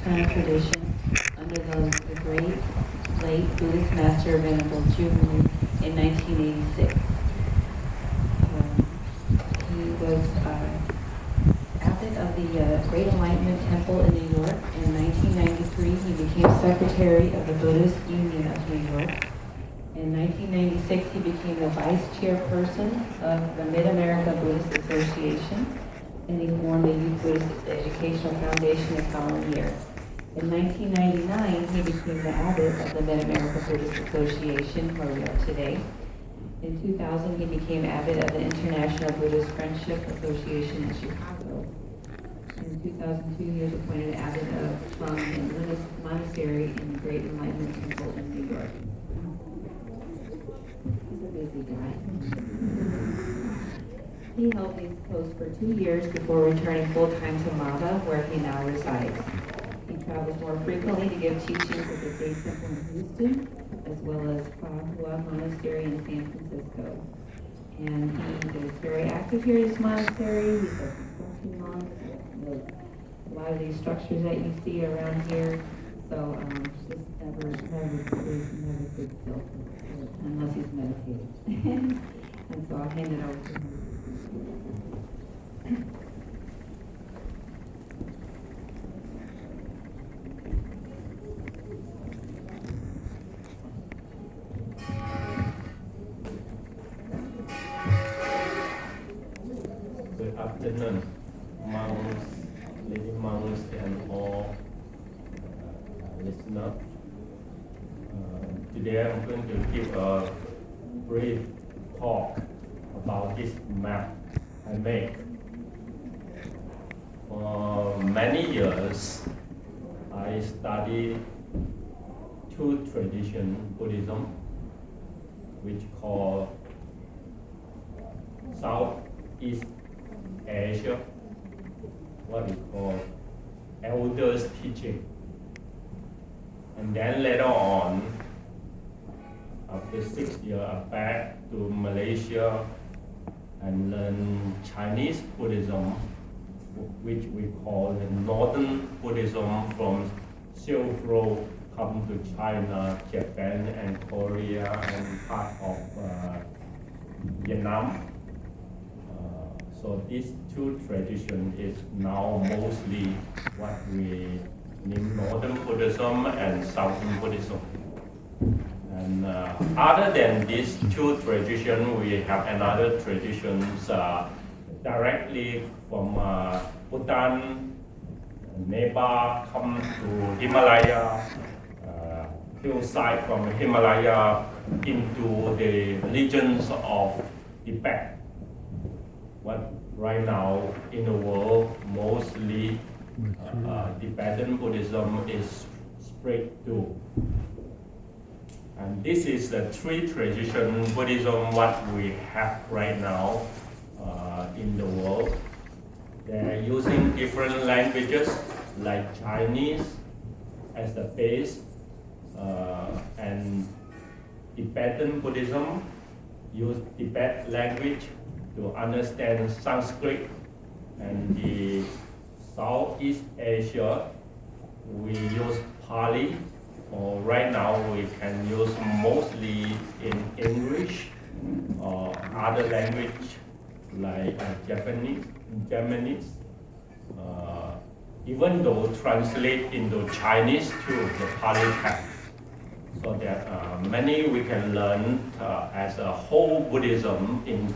lifetime tradition under the great late Buddhist master Venerable JiRu in 1986. He was abbot of the Great Enlightenment Temple in New York. In 1993, he became secretary of the Buddhist Union of New York. In 1996, he became the vice chairperson of the Mid-America Buddhist Association, and he formed the Youth Buddhist Educational Foundation the following year. In 1999, he became the abbot of the Mid-America Buddhist Association, where we are today. In 2000, he became abbot of the International Buddhist Friendship Association in Chicago. In 2002, he was appointed abbot of Plum and Linus Monastery in the Great Enlightenment Temple in New York. He's a busy guy. He held these posts for 2 years before returning full-time to Mava, where he now resides. He travels more frequently to give teachings at the State Temple in Houston, as well as Fahua Monastery in San Francisco. And he is very active here at his monastery. He's a construction monk. A lot of these structures that you see around here. So just never sit still unless he's meditating. And so I'll hand it over to him. Good afternoon, monks, lady monks, and all listeners. Today I'm going to give a brief talk about this map I made. For many years, I studied two traditions Buddhism, which called Southeast Asia, what we call elders teaching. And then later on, after 6 years, I back to Malaysia and learn Chinese Buddhism, which we call the Northern Buddhism from Silk Road, come to China, Japan, and Korea, and part of Vietnam. So these two traditions is now mostly what we name Northern Buddhism and Southern Buddhism. And other than these two traditions, we have another traditions directly from Bhutan, Nepal, come to Himalaya, hillside from Himalaya into the regions of Tibet. What right now in the world, mostly Tibetan Buddhism is spread to. And this is the three tradition Buddhism what we have right now in the world. They're using different languages like Chinese as the base, and Tibetan Buddhism use Tibet language to understand Sanskrit, and the Southeast Asia we use Pali, or right now we can use mostly in English or other language like Japanese, even though translate into Chinese too, the Pali text. So that many we can learn as a whole Buddhism in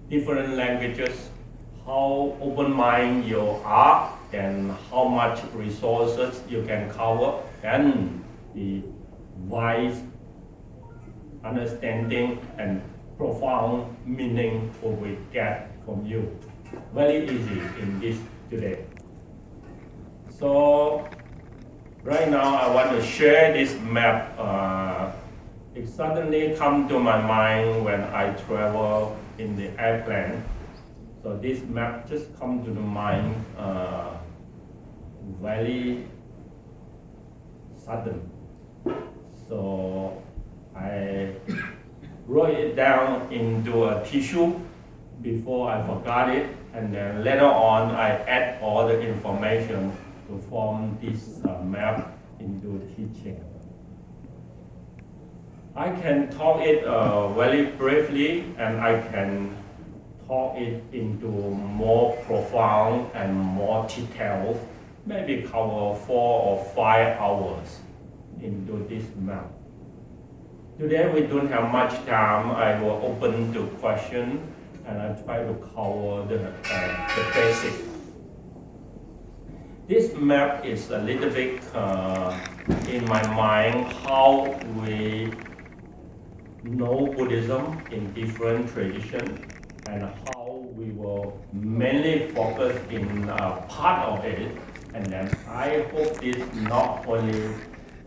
different languages, how open-minded you are and how much resources you can cover, and the wise understanding and profound meaning what we get from you. Very easy in this today. So right now I want to share this map. It suddenly come to my mind when I travel in the airplane. So this map just come to the mind very sudden. So I wrote it down into a tissue before I forgot it, and then later on I add all the information to form this map into teaching. I can talk it very briefly, and I can talk it into more profound and more detailed, maybe cover 4 or 5 hours into this map. Today we don't have much time. I will open to question, and I try to cover the basics. This map is a little bit in my mind how we know Buddhism in different traditions and how we will mainly focus in part of it, and then I hope this not only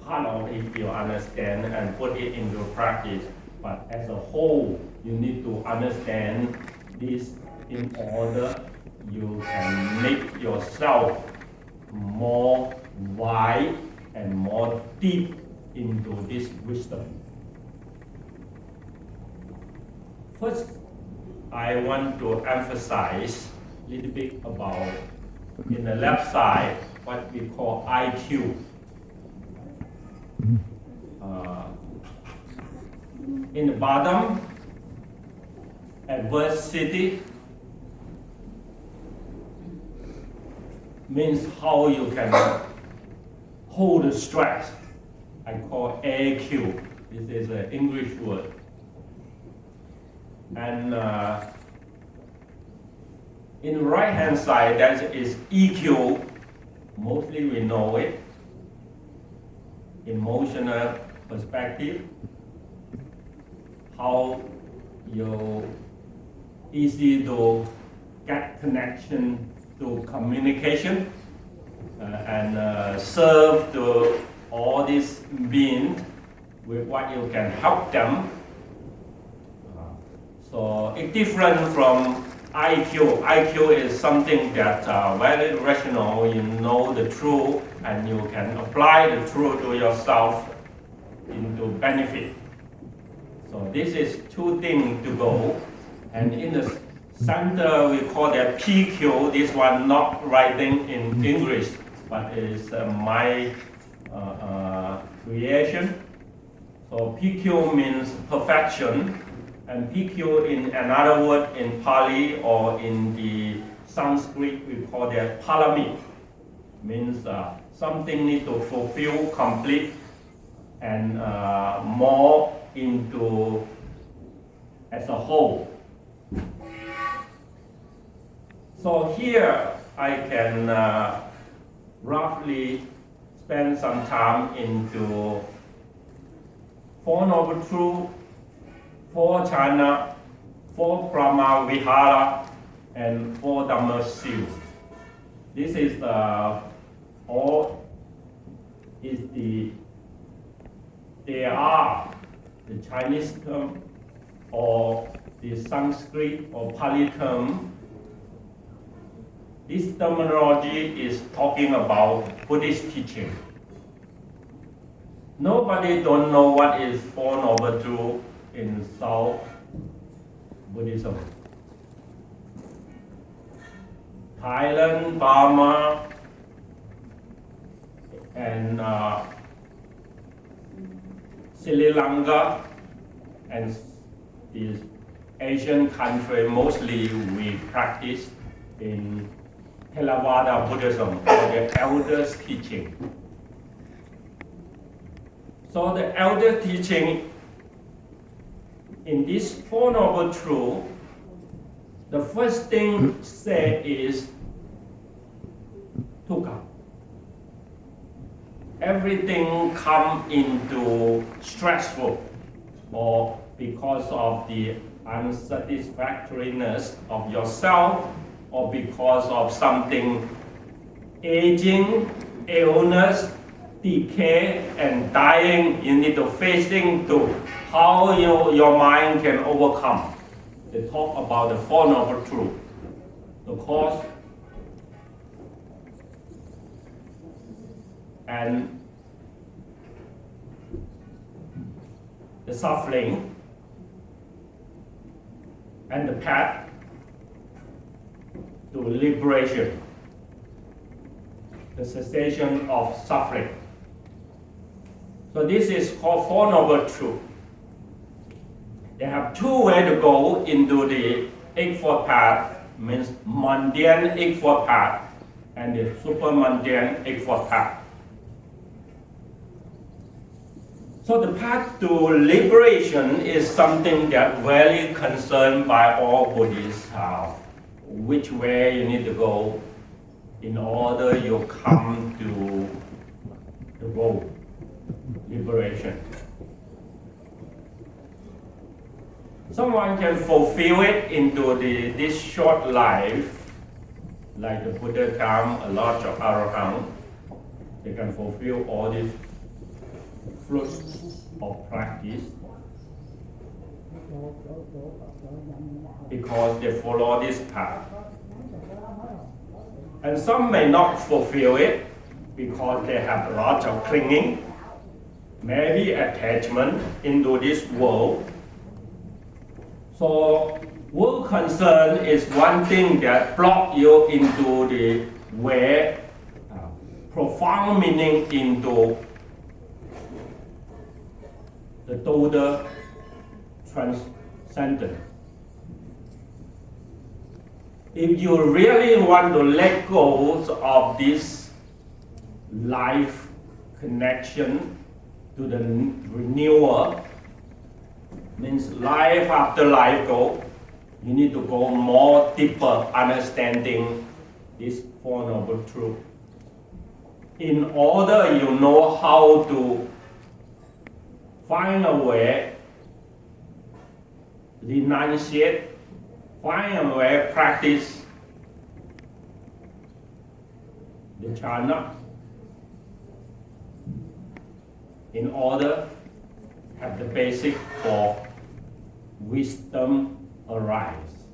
part of it you understand and put it into practice, but as a whole you need to understand this in order you can make yourself more wide and more deep into this wisdom. First, I want to emphasize a little bit about, in the left side, what we call IQ. In the bottom, adversity means how you can hold the stress. I call AQ. This is an English word. And in the right hand side, that is EQ. Mostly we know it. Emotional perspective. How you easy to get connection to communication and serve to all these beings with what you can help them. So it's different from IQ. IQ is something that very rational, you know the truth and you can apply the truth to yourself into benefit. So this is 2 things to go. And in the center we call that PQ. This one not writing in English, but is my creation. So PQ means perfection. And PQ in another word in Pali or in the Sanskrit we call that paramit. Means something need to fulfill, complete, and more into as a whole. So here I can roughly spend some time into 4 Noble Truths, 4 Chana, 4 Brahma Vihara, and 4 Dhamma Seal. This is they are the Chinese term or the Sanskrit or Pali term. This terminology is talking about Buddhist teaching. Nobody don't know what is 4 Noble Truths in South Buddhism. Thailand, Burma, and Sri Lanka, and these Asian countries, mostly we practice in Theravada Buddhism, or the elders' teaching. So the elder teaching in this 4 Noble Truths, the first thing said is dukkha. Everything come into stressful or because of the unsatisfactoriness of yourself or because of something aging, illness, decay and dying, you need to facing to how your mind can overcome. They talk about the 4 Noble Truths, the cause and the suffering and the path to liberation, the cessation of suffering. So this is called Four Noble Truths. They have two ways to go into the Eightfold Path, means mundane Eightfold Path and the super mundane Eightfold Path. So the path to liberation is something that very concerned by all Buddhists, which way you need to go in order you come to the goal, liberation. Someone can fulfill it into this short life, like the Buddha time, a lot of arahants, they can fulfill all these fruits of practice because they follow this path. And some may not fulfill it because they have a lot of clinging, maybe attachment into this world. So world concern is one thing that blocks you into the way, profound meaning into the total transcendence. If you really want to let go of this life connection to the renewal, means life after life go, you need to go more deeper understanding this Four Noble Truths. In order you know how to find a way, renunciate, find a way practice the jhana in order have the basic for wisdom arise.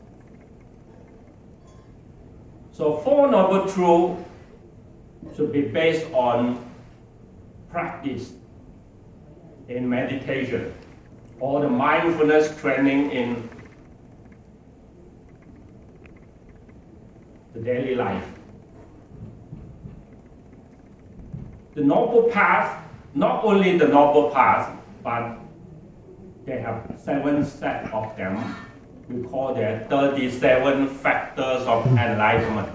So Four Noble Truths should be based on practice in meditation or the mindfulness training in the daily life. The Noble Path, not only the Noble Path, but they have 7 sets of them. We call them 37 factors of enlightenment.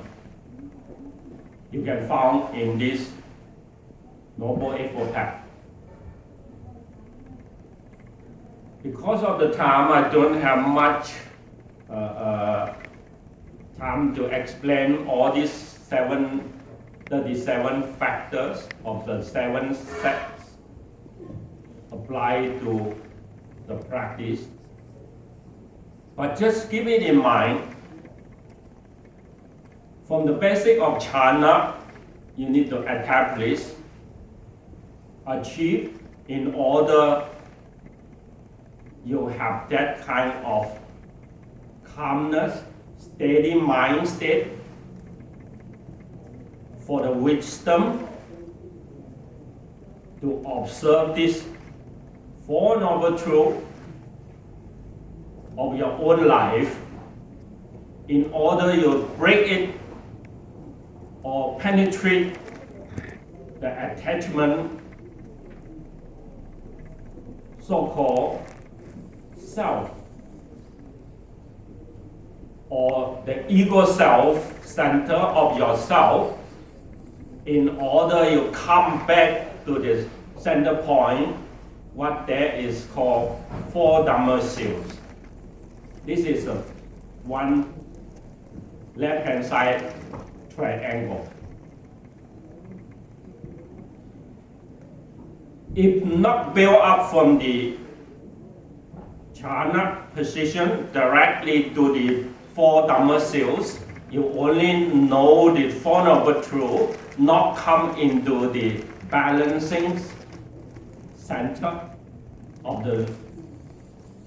You can find in this Noble Eightfold Path. Because of the time, I don't have much time to explain all these 37 factors of the 7 sets apply to the practice. But just keep it in mind, from the basic of jhana, you need to establish, achieve, in order you have that kind of calmness, steady mind state for the wisdom to observe this Four Noble Truths of your own life in order you break it or penetrate the attachment, so-called self, or the ego self center of yourself, in order you come back to the center point, what there is called Four Dhamma Seals. This is a one left-hand side triangle. If not built up from the jhana position directly to the Four Dhamma Seals, you only know the Four Noble Truths, not come into the balancing center of the